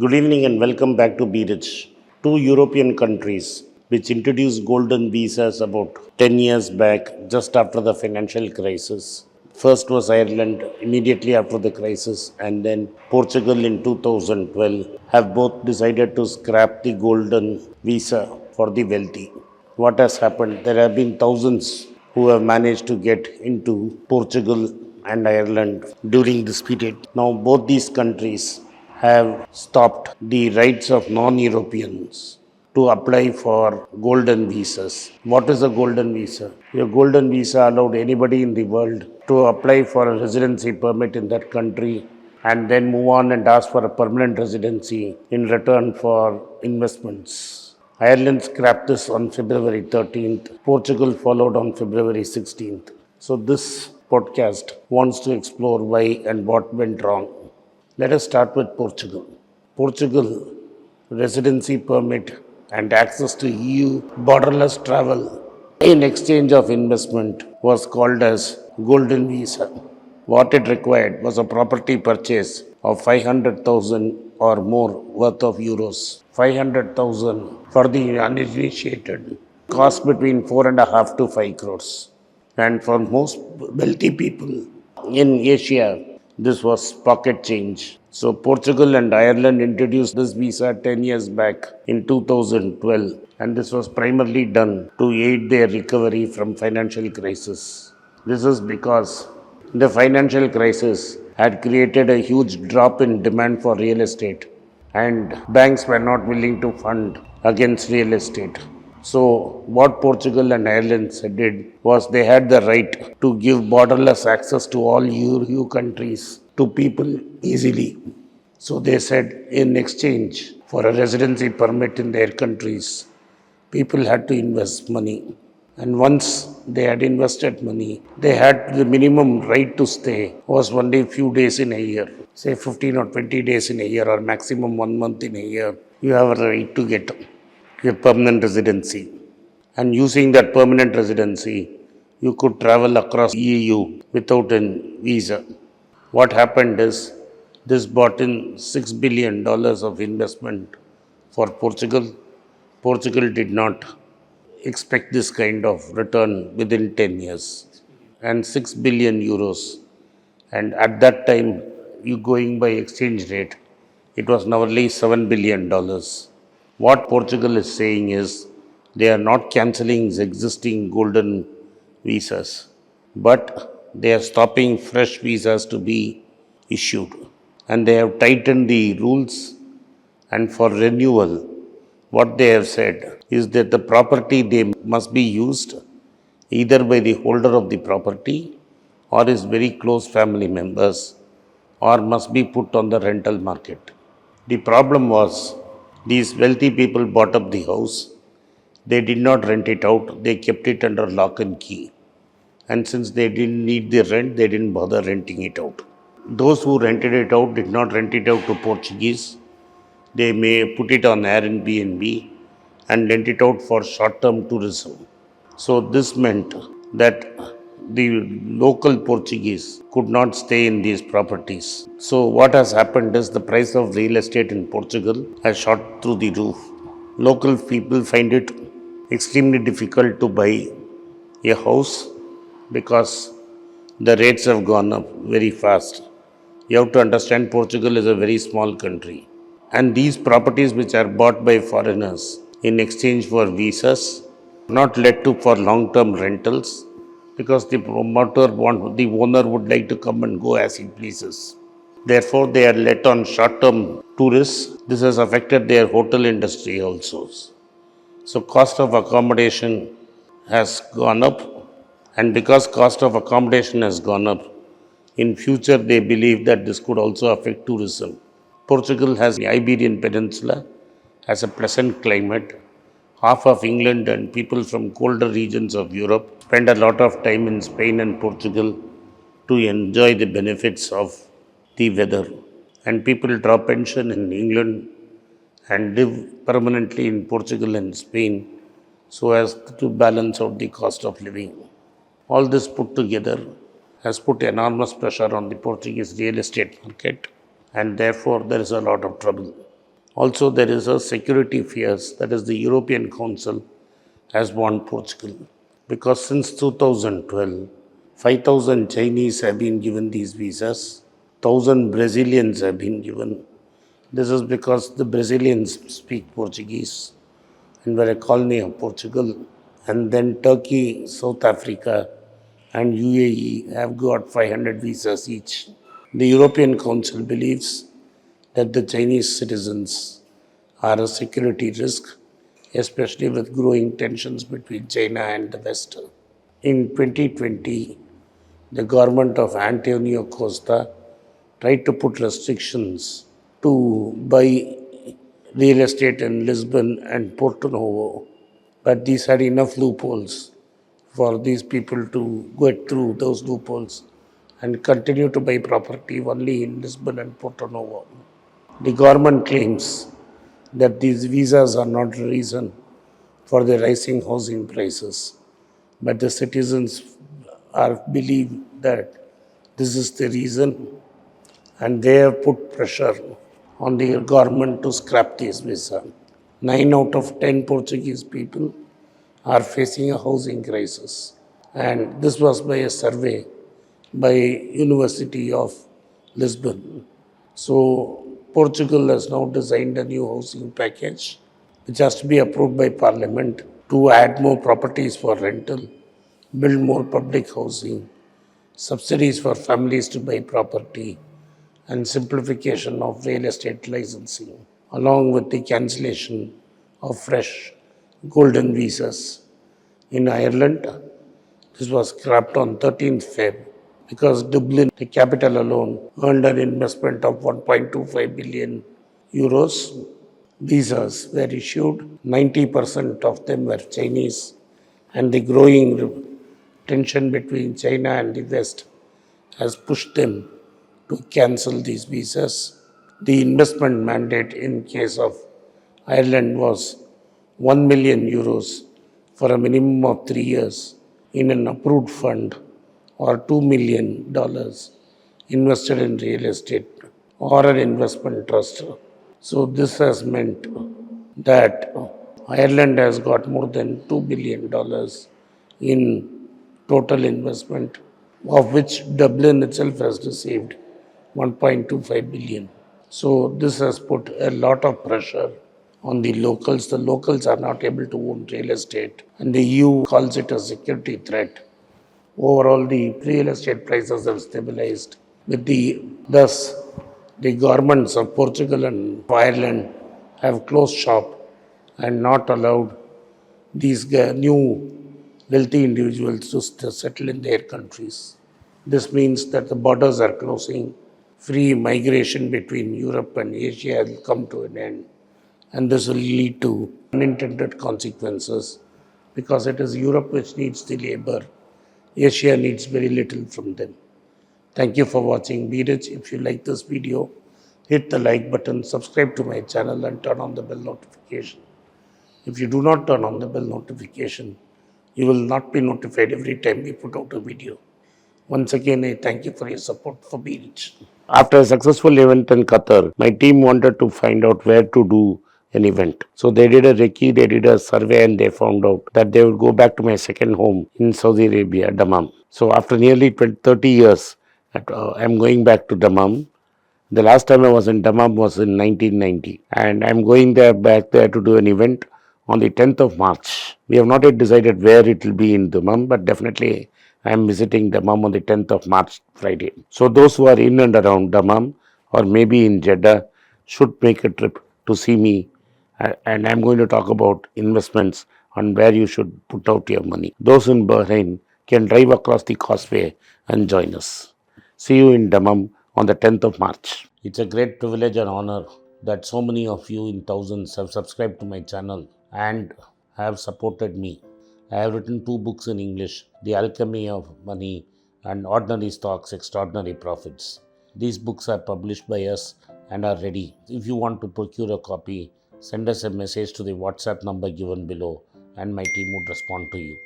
Good evening and welcome back to Be Rich. Two European countries which introduced golden visas about 10 years back, just after the financial crisis. First was Ireland immediately after the crisis, and then Portugal in 2012 have both decided to scrap the golden visa for the wealthy. What has happened? There have been thousands who have managed to get into Portugal and Ireland during this period. Now, both these countries have stopped the rights of non Europeans to apply for golden visas. What is a golden visa? A golden visa allowed anybody in the world to apply for a residency permit in that country and then move on and ask for a permanent residency in return for investments. Ireland scrapped this on February 13th. Portugal followed on February 16th. So, this podcast wants to explore why and what went wrong. Let us start with Portugal. Portugal residency permit and access to EU borderless travel in exchange of investment was called as golden visa. What it required was a property purchase of 500,000 or more worth of euros. 500,000 for the uninitiated cost between 4.5 to 5 crores. And for most wealthy people in Asia, this was pocket change. So Portugal and Ireland introduced this visa 10 years back in 2012, and this was primarily done to aid their recovery from financial crisis. This is because the financial crisis had created a huge drop in demand for real estate, and banks were not willing to fund against real estate. So, what Portugal and Ireland did was they had the right to give borderless access to all EU countries to people easily. So, they said in exchange for a residency permit in their countries, people had to invest money. And once they had invested money, they had the minimum right to stay was only a few days in a year, say 15 or 20 days in a year, or maximum 1 month in a year. You have a right to get a permanent residency. And using that permanent residency, you could travel across EU without a visa. What happened is this brought in $6 billion of investment for Portugal. Portugal did not expect this kind of return within 10 years and 6 billion euros. And at that time, you going by exchange rate, it was nearly $7 billion. What Portugal is saying is they are not cancelling existing golden visas, but they are stopping fresh visas to be issued. And they have tightened the rules. And for renewal, what they have said is that the property they must be used either by the holder of the property or his very close family members, or must be put on the rental market. The problem was these wealthy people bought up the house. They did not rent it out, they kept it under lock and key. And since they didn't need the rent, they didn't bother renting it out. Those who rented it out did not rent it out to Portuguese. They may put it on Airbnb and lent it out for short-term tourism. So this meant that the local Portuguese could not stay in these properties. So what has happened is the price of real estate in Portugal has shot through the roof. Local people find it extremely difficult to buy a house because the rates have gone up very fast. You have to understand Portugal is a very small country. And these properties which are bought by foreigners in exchange for visas not led to for long-term rentals because the owner would like to come and go as he pleases. Therefore, they are let on short-term tourists. This has affected their hotel industry also. So, cost of accommodation has gone up, and because cost of accommodation has gone up, in future they believe that this could also affect tourism. Portugal has the Iberian Peninsula, has a pleasant climate. Half of England and people from colder regions of Europe spend a lot of time in Spain and Portugal to enjoy the benefits of the weather. And people draw pension in England and live permanently in Portugal and Spain so as to balance out the cost of living. All this put together has put enormous pressure on the Portuguese real estate market, and therefore there is a lot of trouble. Also, there is a security fears, that is, the European Council has warned Portugal because since 2012, 5,000 Chinese have been given these visas, 1,000 Brazilians have been given. This is because the Brazilians speak Portuguese and were a colony of Portugal. And then Turkey, South Africa, and UAE have got 500 visas each. The European Council believes that the Chinese citizens are a security risk, especially with growing tensions between China and the West. In 2020, the government of Antonio Costa tried to put restrictions to buy real estate in Lisbon and Porto Novo, but these had enough loopholes for these people to get through those loopholes and continue to buy property only in Lisbon and Porto Novo. The government claims that these visas are not the reason for the rising housing prices, but the citizens are believe that this is the reason, and they have put pressure on the government to scrap these visas. 9 out of 10 Portuguese people are facing a housing crisis, and this was by a survey by University of Lisbon. So Portugal has now designed a new housing package which has to be approved by Parliament to add more properties for rental, build more public housing, subsidies for families to buy property, and simplification of real estate licensing, along with the cancellation of fresh golden visas. In Ireland, this was scrapped on 13th Feb because Dublin, the capital alone, earned an investment of 1.25 billion euros. Visas were issued, 90% of them were Chinese, and the growing tension between China and the West has pushed them to cancel these visas. The investment mandate in case of Ireland was 1 million euros for a minimum of 3 years in an approved fund, or $2 million invested in real estate or an investment trust. So this has meant that Ireland has got more than $2 billion in total investment, of which Dublin itself has received 1.25 billion. So this has put a lot of pressure on the locals. The locals are not able to own real estate, and the EU calls it a security threat. Overall, the real estate prices have stabilized. Thus, the governments of Portugal and Ireland have closed shop and not allowed these new wealthy individuals to settle in their countries. This means that the borders are closing, free migration between Europe and Asia will come to an end, and this will lead to unintended consequences because it is Europe which needs the labor. Asia needs very little from them. Thank you for watching. Be rich. If you like this video, hit the like button, subscribe to my channel, and turn on the bell notification. If you do not turn on the bell notification, you will not be notified every time we put out a video. Once again, I thank you for your support for Be Rich. After a successful event in Qatar, my team wanted to find out where to do an event. So they did a recce, they did a survey, and they found out that they would go back to my second home in Saudi Arabia, Dammam. So after nearly 30 years, I'm going back to Dammam. The last time I was in Dammam was in 1990, and I'm going back there to do an event on the 10th of March. We have not yet decided where it will be in Dammam, but definitely I am visiting Dammam on the 10th of March, Friday. So those who are in and around Dammam or maybe in Jeddah should make a trip to see me, and I'm going to talk about investments on where you should put out your money. Those in Bahrain can drive across the causeway and join us. See you in Dammam on the 10th of March. It's a great privilege and honor that so many of you in thousands have subscribed to my channel and have supported me. I have written 2 books in English, The Alchemy of Money and Ordinary Stocks, Extraordinary Profits. These books are published by us and are ready. If you want to procure a copy, send us a message to the WhatsApp number given below and my team would respond to you.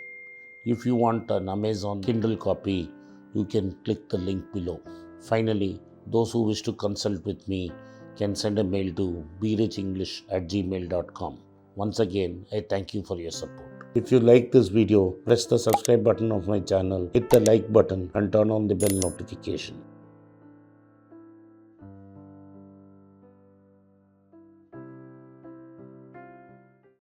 If you want an Amazon Kindle copy, you can click the link below. Finally, those who wish to consult with me can send a mail to berichenglish@gmail.com. Once again, I thank you for your support. If you like this video, press the subscribe button of my channel, hit the like button and turn on the bell notification.